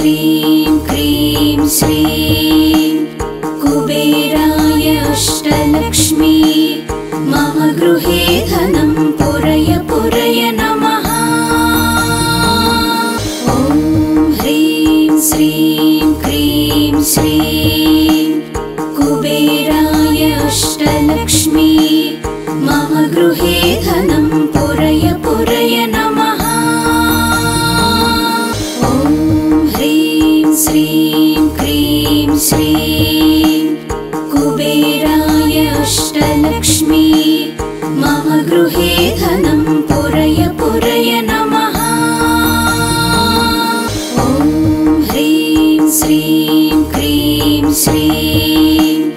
श्रीं क्रीं श्रीं कुबेराय अष्टलक्ष्मी मम गृहे धनं पुरय पुरय नमः। ॐ ह्रीं श्रीं क्रीं श्रीं कुबेराय अष्टलक्ष्मी मम गृहे धनं पुरय पुरय नमः। ॐ ह्रीं श्रीं क्रीं श्रीं कुबेराय अष्टलक्ष्मी मम गृहे धनं पुरय पुरय नमः। ॐ ह्रीं श्रीं क्रीं श्रीं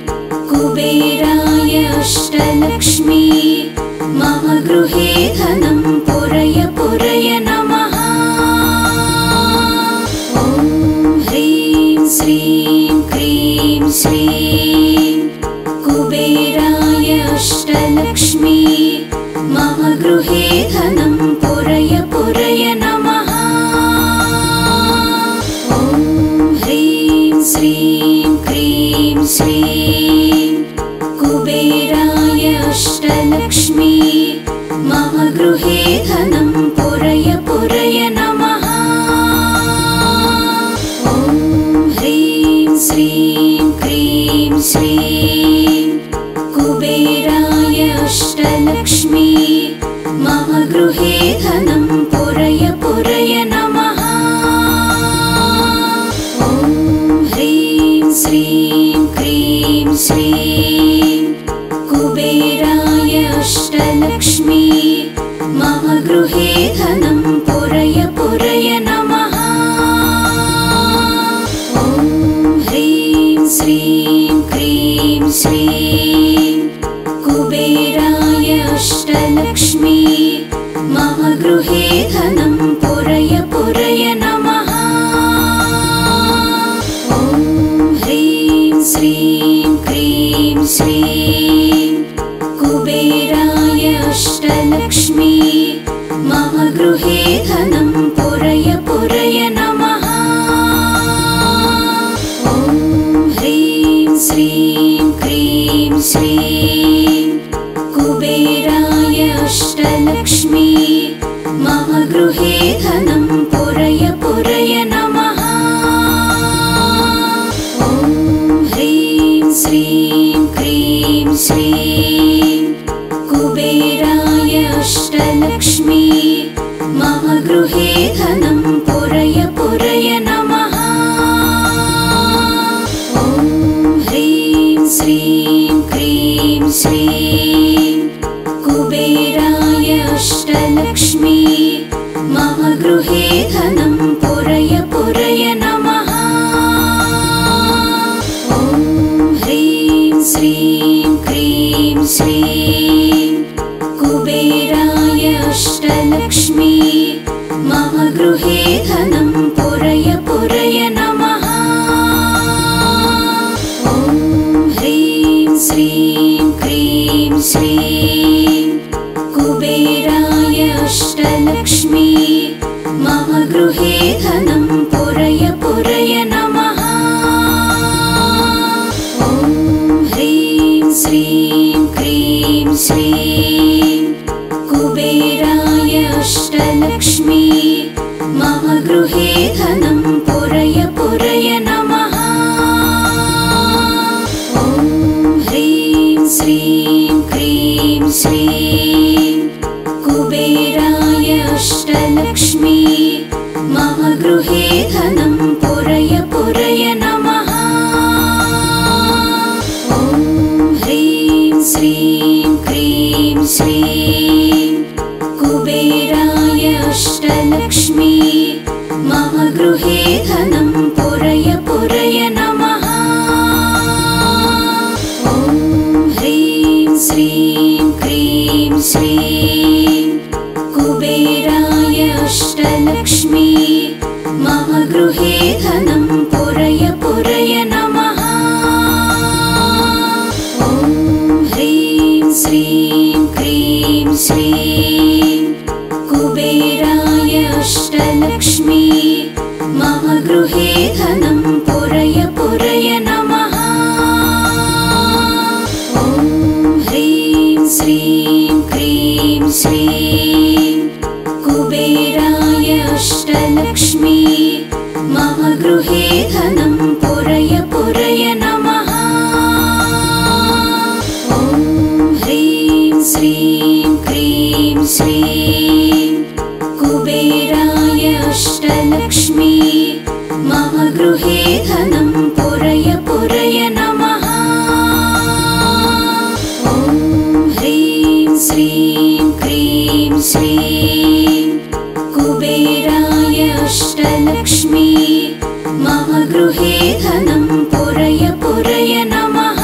कुबेराय अष्टलक्ष्मी मम गृहे धनं पुरय पुरय नमः। ॐ ह्रीं श्रीं क्रीं श्रीं कुबेराय अष्टलक्ष्मी मम गृहे धनं पुरय पुरय नमः। ॐ ह्रीं श्रीं क्रीं श्रीं कुबेराय अष्टलक्ष्मी मम गृहे धनं पुरय पुरय नमः। ॐ ह्रीं श्रीं क्रीं श्रीं कुबेराय अष्टलक्ष्मी मम गृहे धनं पुरय पुरय नमः। ॐ ह्रीं श्रीं क्रीं श्रीं कुबेराय अष्टलक्ष्मी मम गृहे धनं पुरय पुरय नमः। ॐ ह्रीं श्रीं क्रीं श्रीं कुबेराय अष्टलक्ष्मी मम गृहे धनं पुरय पुरय नमः। ॐ ह्रीं श्रीं क्रीं श्रीं कुबेराय अष्टलक्ष्मी मम गृहे धनं पुरय पुरय नमः। ॐ ह्रीं श्रीं क्रीं श्रीं कुबेराय अष्टलक्ष्मी मम गृहे धनं पुरय पुरय नमः। ॐ ह्रीं श्रीं क्रीं श्रीं कुबेराय अष्टलक्ष्मी मम गृहे धनं पुरय पुरय नमः। ॐ ह्रीं श्रीं क्रीं श्रीं कुबेराय अष्टलक्ष्मी मम गृहे धनं पुरय पुरय नमः। ॐ ह्रीं श्रीं क्रीं श्रीं कुबेराय अष्टलक्ष्मी मम गृहे धनं पुरय पुरय नमः। ॐ ह्रीं श्रीं क्रीं श्रीं कुबेराय अष्टलक्ष्मी मम गृहे धनं पुरय पुरय नमः। ॐ ह्रीं श्रीं क्रीं श्रीं कुबेराय अष्टलक्ष्मी मम गृहे धनं पुरय पुरय नमः। ॐ ह्रीं श्रीं क्रीं श्रीं कुबेराय अष्टलक्ष्मी मम गृहे धनं पुरय पुरय नमः। ॐ ह्रीं श्रीं क्रीं श्रीं कुबेराय अष्टलक्ष्मी मम गृहे धनं पुरय पुरय नमः। ॐ ह्रीं श्रीं क्रीं श्रीं कुबेराय अष्टलक्ष्मी मम गृहे धनं पुरय पुरय नमः। ॐ ह्रीं श्रीं क्रीं श्रीं कुबेराय अष्टलक्ष्मी मम गृहे अष्टलक्ष्मी मम गृहे धनं पुरय पुरय नमः।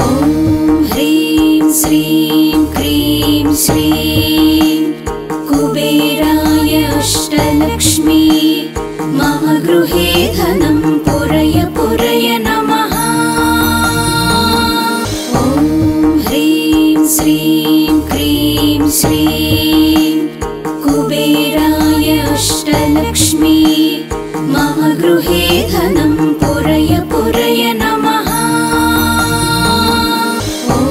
ॐ ह्रीं श्रीं क्रीं श्रीं कुबेराय अष्टलक्ष्मी मम गृहे धनं पुरय पुरय नमः। ॐ ह्रीं श्रीं क्रीं श्रीं कुबेराय अष्टलक्ष्मी मम गृहे धनं पुरय पुरय नमः। ॐ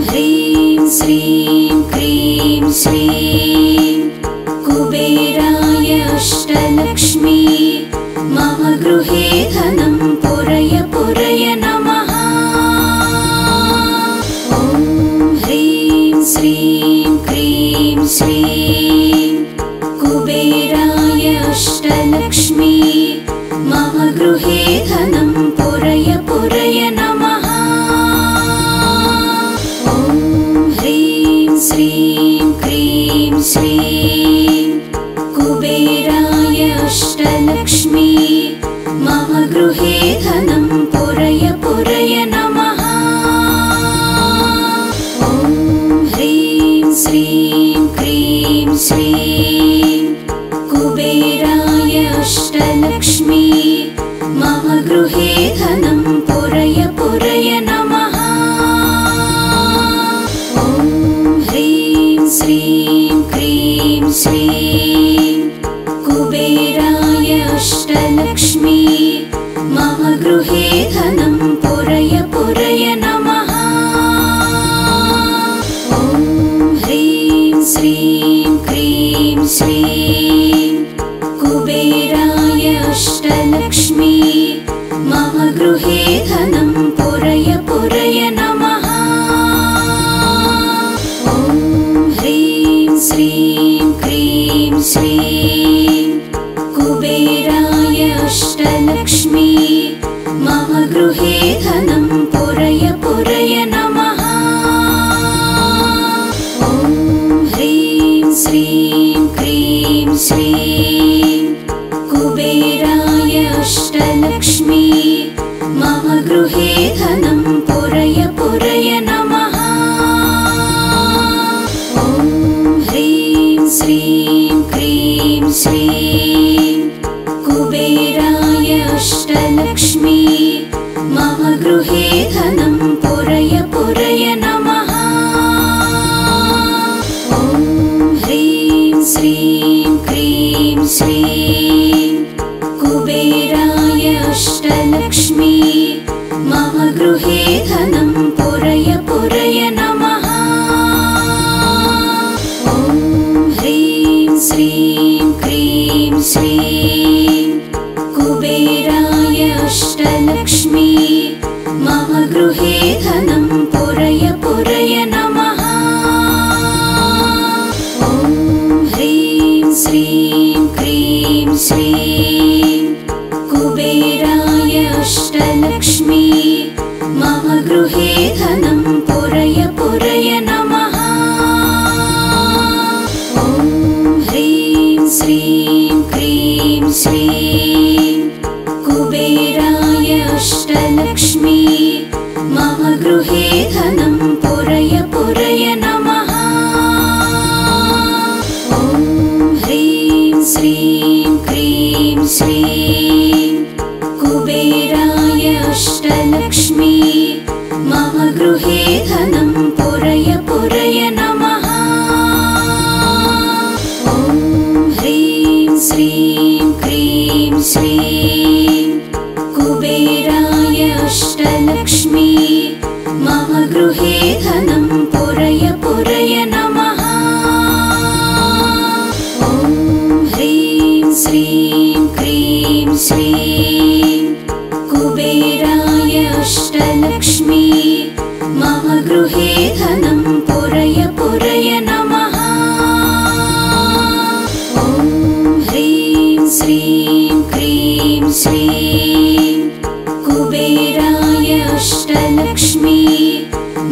ह्रीं श्रीं क्रीं श्रीं कुबेराय अष्टलक्ष्मी मम गृहे धनं पुरय पुरय नमः। ॐ ह्रीं श्रीं क्रीं श्रीं कुबेराय अष्टलक्ष्मी मम गृहे धनं पुरय पुरय नमः। ॐ ह्रीं श्रीं क्रीं श्रीं कुबेराय अष्टलक्ष्मी मम गृहे धनं पुरय पुरय नमः। ॐ ह्रीं श्रीं क्रीं श्रीं कुबेराय अष्टलक्ष्मी मम गृहे धनं पुरय पुरय नमः। ॐ ह्रीं श्रीं क्रीं श्रीं कुबेराय अष्टलक्ष्मी मम गृहे धनं पुरय पुरय नमः। ॐ ह्रीं श्रीं क्रीं श्रीं कुबेराय अष्टलक्ष्मी मम गृहे धनं पुरय पुरय नमः। ॐ ह्रीं श्रीं क्रीं श्रीं कुबेराय अष्टलक्ष्मी मम गृहे धनं पुरय पुरय नमः। ॐ ह्रीं श्रीं क्रीं श्रीं कुबेराय अष्टलक्ष्मी मम गृहे धनं पुरय पुरय नमः। ॐ ह्रीं श्रीं क्रीं श्रीं कुबेराय अष्टलक्ष्मी मम गृहे धनं पुरय पुरय नमः। ॐ ह्रीं श्रीं क्रीं श्रीं कुबेराय अष्टलक्ष्मी मम गृहे धनं पुरय पुरय नमः। ॐ ह्रीं श्रीं क्रीं श्रीं कुबेराय अष्टलक्ष्मी मम गृहे धनं पुरय पुरय नमः। ॐ ह्रीं श्रीं क्रीं श्रीं कुबेराय अष्टलक्ष्मी मम गृहे धनं पुरय पुरय नमः। ॐ ह्रीं श्रीं क्रीं श्रीं कुबेराय अष्टलक्ष्मी मम गृहे धनं पुरय पुरय नमः। ॐ ह्रीं श्रीं क्रीं श्रीं कुबेराय अष्टलक्ष्मी मम गृहे धनं पुरय पुरय नमः। ॐ ह्रीं श्रीं क्रीं श्रीं कुबेराय अष्टलक्ष्मी मम गृहे धनं पुरय पुरय नमः। ॐ ह्रीं श्रीं क्रीं श्रीं कुबेराय अष्टलक्ष्मी मम गृहे धनं पुरय पुरय नमः। ॐ ह्रीं श्रीं क्रीं श्रीं कुबेराय अष्टलक्ष्मी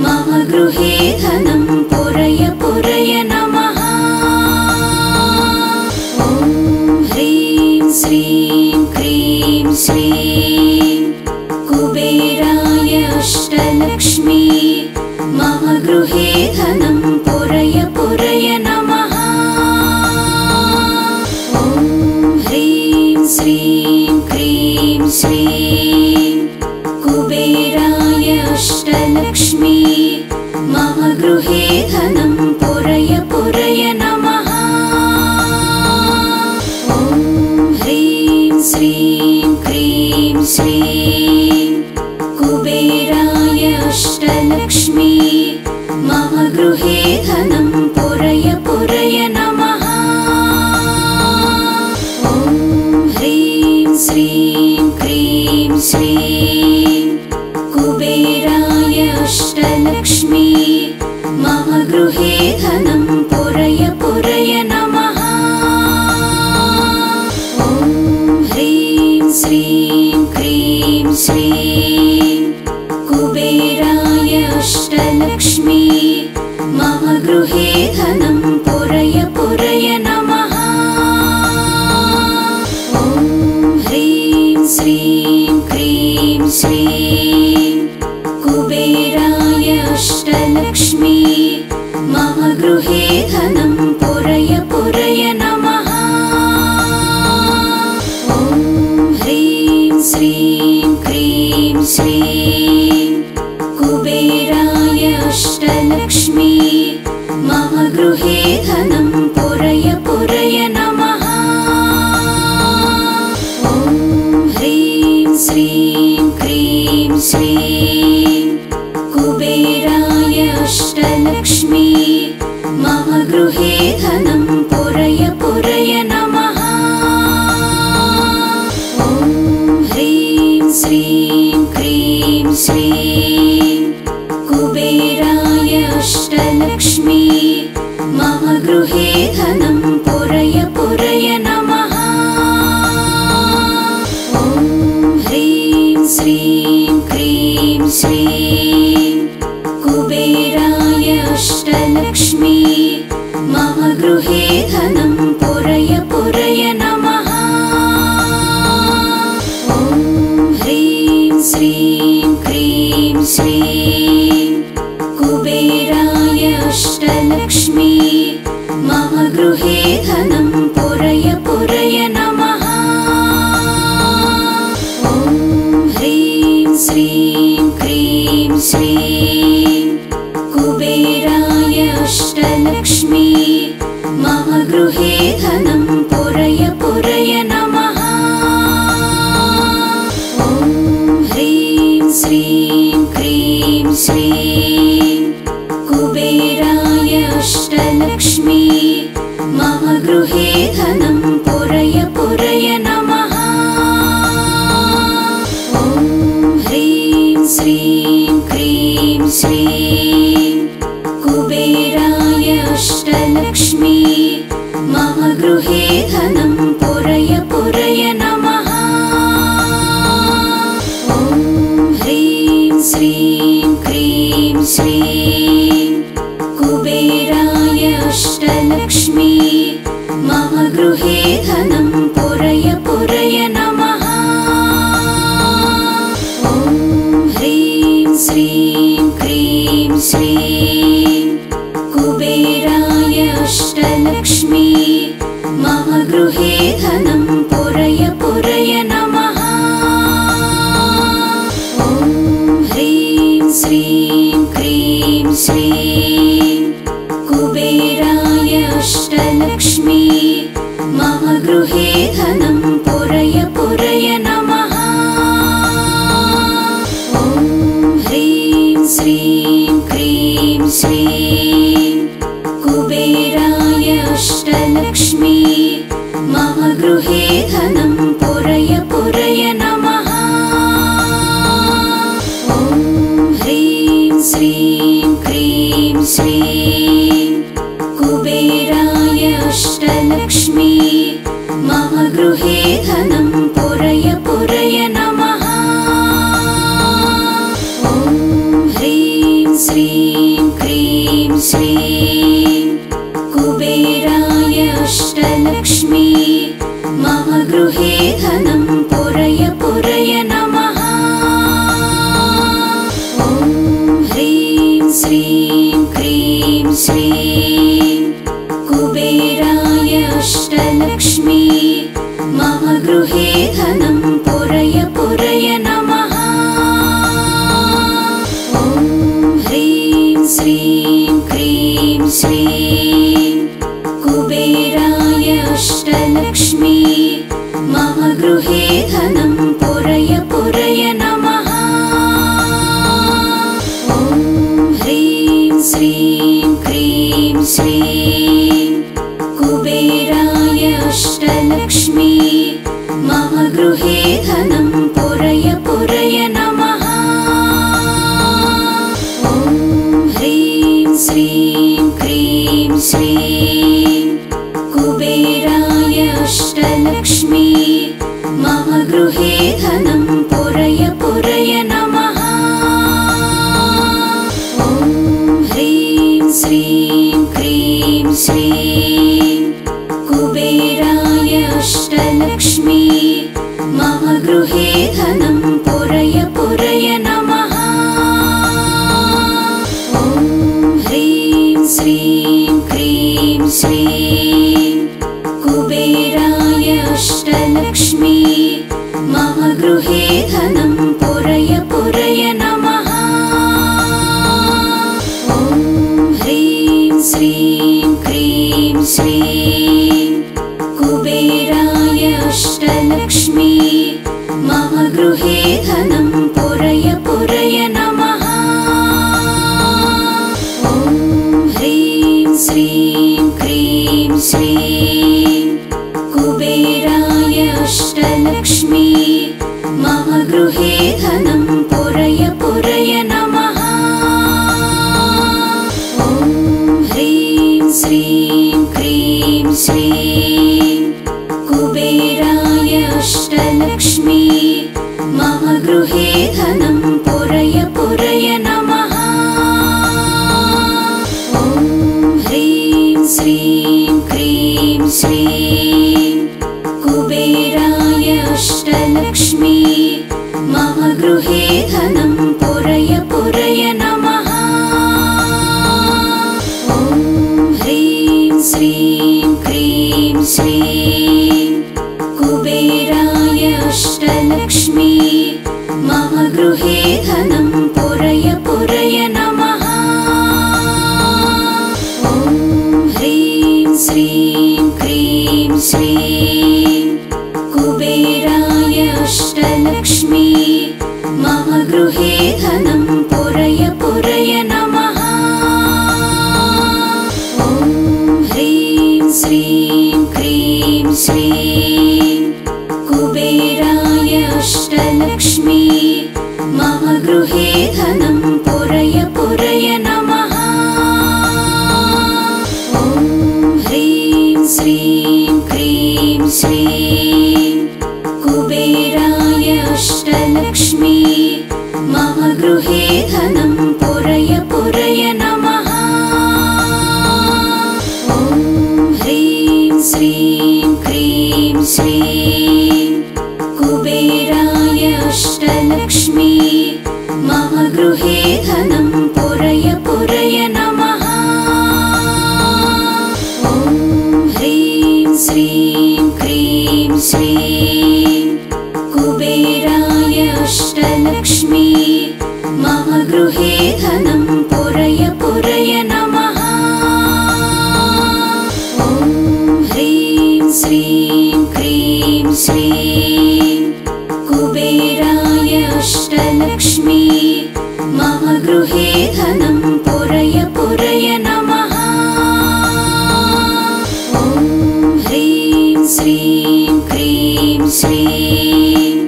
मम गृहे धनं पुरय पुरय नमः। ॐ श्रीं क्रीं श्रीं कुबेराय अष्टलक्ष्मी मम गृहे धनं पुरय पुरय नमः। ॐ ह्रीं श्रीं क्रीं श्रीं कुबेराय अष्टलक्ष्मी मम गृहे धनं पुरय पुरय नमः। ॐ ह्रीं श्रीं क्रीं श्रीं कुबेराय अष्टलक्ष्मी मम गृहे धनं पुरय पुरय नमः। ॐ ह्रीं श्रीं क्रीं श्रीं कुबेराय अष्टलक्ष्मी मम गृहे धनं पुरय पुरय नमः। ॐ ह्रीं श्रीं क्रीं श्रीं कुबेराय अष्टलक्ष्मी मम गृहे धनं पुरय पुरय नमः। ॐ ह्रीं श्रीं क्रीं श्रीं कुबेराय अष्टलक्ष्मी मम गृहे धनं पुरय पुरय नमः। ॐ ह्रीं श्रीं क्रीं श्रीं कुबेराय अष्टलक्ष्मी मम गृहे धनं पुरय पुरय नमः। ॐ ह्रीं श्रीं क्रीं श्रीं कुबेराय अष्टलक्ष्मी मम गृहे धनं पुरय पुरय नमः। ॐ ह्रीं श्रीं क्रीं श्रीं कुबेराय अष्टलक्ष्मी मम गृहे धनं पुरय पुरय नमः। ॐ ह्रीं श्रीं क्रीं श्रीं कुबेराय अष्टलक्ष्मी मम गृहे धनं पुरय पुरय नमः। ॐ ह्रीं श्रीं क्रीं श्रीं कुबेराय अष्टलक्ष्मी मम गृहे धनं पुरय पुरय नमः। ॐ ह्रीं श्रीं क्रीं श्रीं कुबेराय अष्टलक्ष्मी मम गृहे धनं पुरय पुरय नमः। ॐ ह्रीं श्रीं क्रीं श्रीं कुबेराय अष्टलक्ष्मी मम गृहे धनं पुरय पुरय नमः। ॐ ह्रीं श्रीं क्रीं श्रीं कुबेराय अष्टलक्ष्मी मम गृहे धनं पुरय पुरय नमः। ॐ ह्रीं श्रीं क्रीं श्रीं कुबेराय अष्टलक्ष्मी मम गृहे धनं पुरय पुरय नमः। ॐ ह्रीं श्रीं क्रीं श्रीं कुबेराय अष्टलक्ष्मी मम गृहे धनं पुरय पुरय नमः। ॐ ह्रीं श्रीं क्रीं श्रीं कुबेराय अष्टलक्ष्मी मम गृहे धनं पुरय पुरय नमः। ॐ ह्रीं श्रीं क्रीं श्रीं कुबेराय अष्टलक्ष्मी मम गृहे धनं पुरय पुरय नमः। ॐ ह्रीं श्रीं क्रीं श्रीं कुबेराय अष्टलक्ष्मी मम गृहे धनं पुरय पुरय नमः। ॐ ह्रीं श्रीं क्रीं श्रीं कुबेराय अष्टलक्ष्मी मम मम गृहे धनं पुरय पुरय नमः। ॐ ह्रीं श्रीं क्रीं श्रीं कुबेराय अष्टलक्ष्मी मम गृहे धनं पुरय पुरय नमः। ॐ ह्रीं श्रीं क्रीं श्रीं कुबेराय अष्टलक्ष्मी मम गृहे धनं पुरय पुरय नमः। ॐ ह्रीं श्रीं क्रीं श्रीं कुबेराय अष्टलक्ष्मी मम गृहे धनं पुरय पुरय नमः। ॐ ह्रीं श्रीं क्रीं श्रीं कुबेराय अष्टलक्ष्मी मम गृहे धनं पुरय पुरय नमः। ॐ ह्रीं श्रीं क्रीं श्रीं कुबेराय अष्टलक्ष्मी मम गृहे धनं पुरय पुरय नमः। ॐ ह्रीं श्रीं क्रीं श्रीं कुबेराय अष्टलक्ष्मी मम गृहे धनं पुरय पुरय नमः। ॐ ह्रीं श्रीं क्रीं श्रीं कुबेराय अष्टलक्ष्मी मम गृहे धनं पुरय पुरय नमः। ॐ ह्रीं श्रीं क्रीं श्रीं कुबेराय अष्टलक्ष्मी मम गृहे धनं पुरय पुरय नमः। ॐ ह्रीं श्रीं क्रीं श्रीं कुबेराय अष्टलक्ष्मी मम गृहे धनं पुरय पुरय नमः। ॐ ह्रीं श्रीं क्रीं श्रीं कुबेराय अष्टलक्ष्मी मम गृहे धनं पुरय पुरय नमः। ॐ ह्रीं श्रीं क्रीं श्रीं कुबेराय अष्टलक्ष्मी मम गृहे धनं पुरय पुरय नमः। ॐ ह्रीं श्रीं क्रीं श्रीं कुबेराय अष्टलक्ष्मी मम गृहे धनं पुरय पुरय नमः। ॐ ह्रीं श्रीं क्रीं श्रीं कुबेराय अष्टलक्ष्मी मम गृहे धनं पुरय पुरय नमः। ॐ ह्रीं श्रीं क्रीं श्रीं कुबेराय अष्टलक्ष्मी मम गृहे धनं पुरय पुरय नमः। ॐ ह्रीं श्रीं क्रीं श्रीं कुबेराय अष्टलक्ष्मी मम गृहे धनं पुरय पुरय नमः। ॐ ह्रीं श्रीं क्रीं श्रीं कुबेराय अष्टलक्ष्मी मम गृहे धनं पुरय पुरय नमः। ॐ ह्रीं श्रीं क्रीं श्रीं कुबेराय अष्टलक्ष्मी मम गृहे धनं पुरय पुरय नमः। ॐ ह्रीं श्रीं क्रीं श्रीं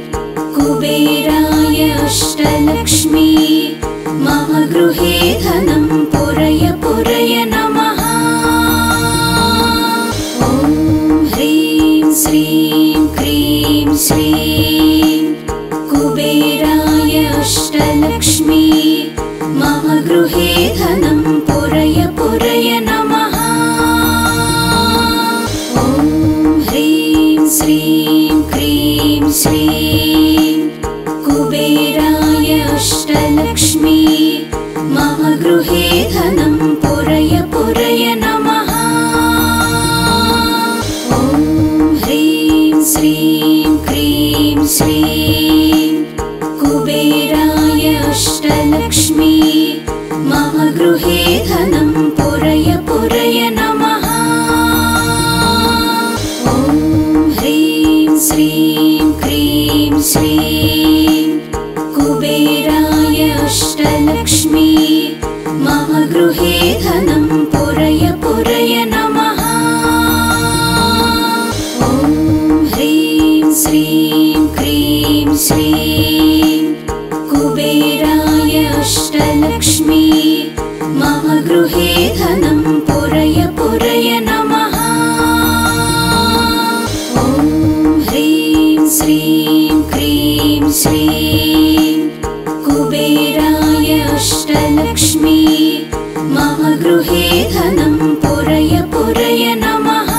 कुबेराय अष्टलक्ष्मी मम गृहे धनं पुरय पुरय नमः। ॐ ह्रीं श्रीं क्रीं श्रीं कुबेराय अष्टलक्ष्मी मम गृहे धनं पुरय पुरय नमः। ॐ ह्रीं श्रीं क्रीं श्रीं कुबेराय अष्टलक्ष्मी मम गृहे धनं पुरय पुरय नमः। ॐ ह्रीं श्रीं क्रीं श्रीं कुबेराय अष्टलक्ष्मी मम गृहे धनं पुरय पुरय नमः। ॐ ह्रीं श्रीं क्रीं श्रीं कुबेराय अष्टलक्ष्मी मम गृहे धनं पुरय पुरय नमः। ॐ ह्रीं श्रीं क्रीं श्रीं कुबेराय अष्टलक्ष्मी मम गृहे धनं पुरय पुरय नमः। ॐ ह्रीं श्रीं क्रीं श्रीं कुबेराय अष्टलक्ष्मी मम गृहे धनं पुरय पुरय नमः।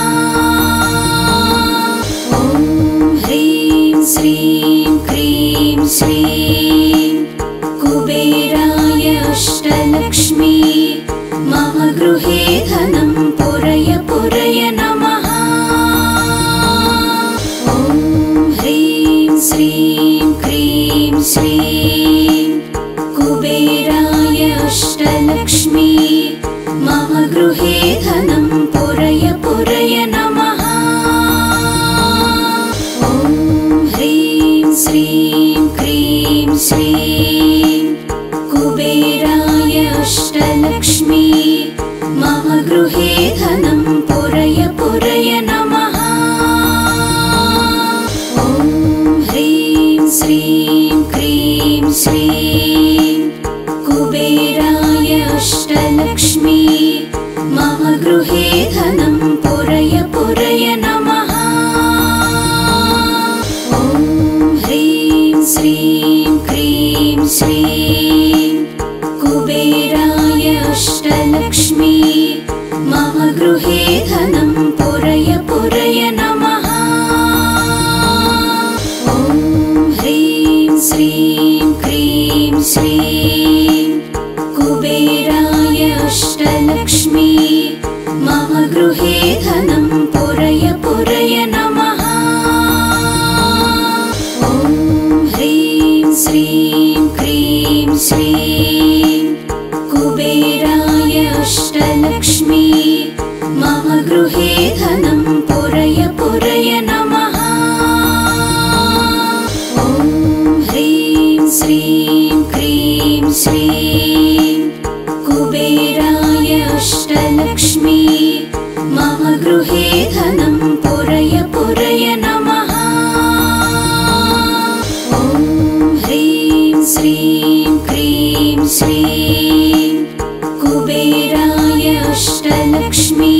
ॐ ह्रीं श्रीं क्रीं श्रीं कुबेराय अष्टलक्ष्मी मम गृहे धनं पुरय पुरय नमः। ॐ ह्रीं श्रीं क्रीं श्रीं कुबेराय अष्टलक्ष्मी मम गृहे धनं पुरय पुरय नमः। ॐ ह्रीं श्रीं क्रीं श्रीं कुबेराय अष्टलक्ष्मी मम गृहे धनं पुरय पुरय नमः। ॐ ह्रीं श्रीं क्रीं श्रीं कुबेराय अष्टलक्ष्मी मम गृहे धनं पुरय पुरय नमः। ॐ ह्रीं श्रीं क्रीं श्रीं कुबेराय अष्टलक्ष्मी मम गृहे धनं पुरय पुरय नमः। ॐ ह्रीं श्रीं क्रीं श्रीं कुबेराय अष्टलक्ष्मी मम गृहे धनं पुरय पुरय नमः। ॐ ह्रीं श्रीं क्रीं श्रीं कुबेराय अष्टलक्ष्मी मम गृहे धनं पुरय पुरय नमः। ॐ ह्रीं श्रीं क्रीं श्रीं कुबेराय अष्टलक्ष्मी मम गृहे धनं पुरय पुरय नमः। ॐ ह्रीं श्रीं क्रीं श्रीं कुबेराय अष्टलक्ष्मी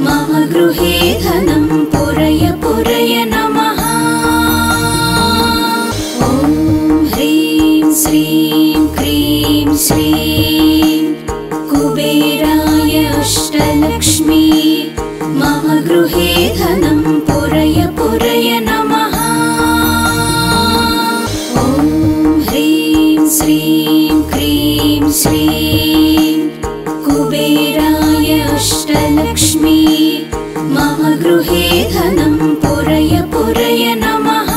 मम गृहे धनं पुरय पुरय नमः। ॐ ह्रीं श्रीं क्रीं श्रीं कुबेराय अष्टलक्ष्मी मम गृहे धनं पुरय पुरय नमः। ॐ ह्रीं श्रीं क्रीं श्रीं कुबेराय अष्टलक्ष्मी मम गृहे धनं पुरय पुरय नमः।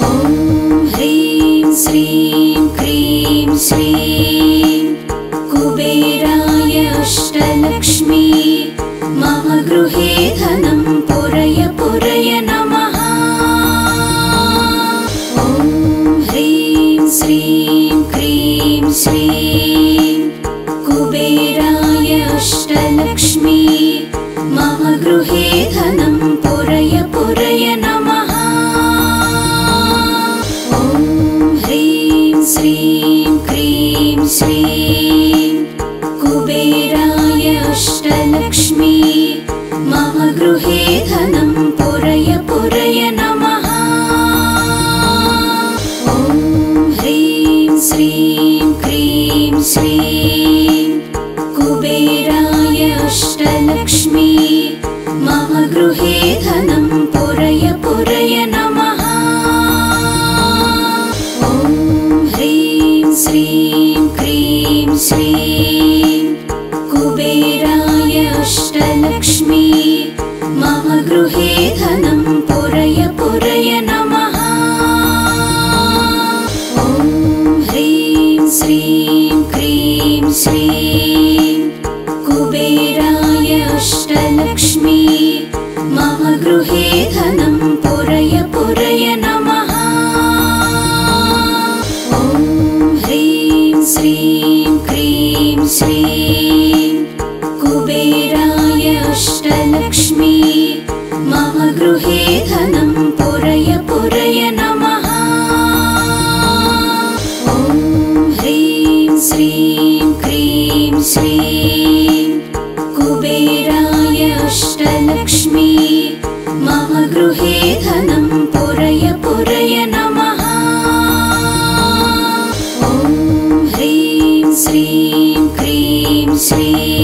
ॐ ह्रीं श्रीं क्रीं श्रीं कुबेराय अष्टलक्ष्मी मम गृहे धनं पुरय पुरय नमः। ॐ ह्रीं श्रीं क्रीं श्रीं कुबेराय अष्टलक्ष्मी मम गृहे धनं पुरय पुरय नमः। ॐ ह्रीं श्रीं क्रीं श्रीं कुबेराय अष्टलक्ष्मी मम गृहे धनं पुरय पुरय नमः। ॐ ह्रीं श्रीं क्रीं श्रीं कुबेराय अष्टलक्ष्मी मम गृहे धनं पुरय पुरय नमः। ॐ ह्रीं श्रीं क्रीं श्रीं कुबेराय अष्टलक्ष्मी मम गृहे धनं पुरय पुरय नमः। ॐ ह्रीं श्रीं क्रीं श्रीं कुबेराय अष्टलक्ष्मी मम गृहे धनं पुरय पुरय नमः। ॐ ह्रीं श्रीं क्रीं श्रीं कुबेराय अष्टलक्ष्मी मम गृहे धनं पुरय पुरय नमः। ॐ ह्रीं श्रीं क्रीं श्रीं कुबेराय अष्टलक्ष्मी मम गृहे धनं पुरय पुरय नमः। ॐ ह्रीं श्रीं क्रीं श्रीं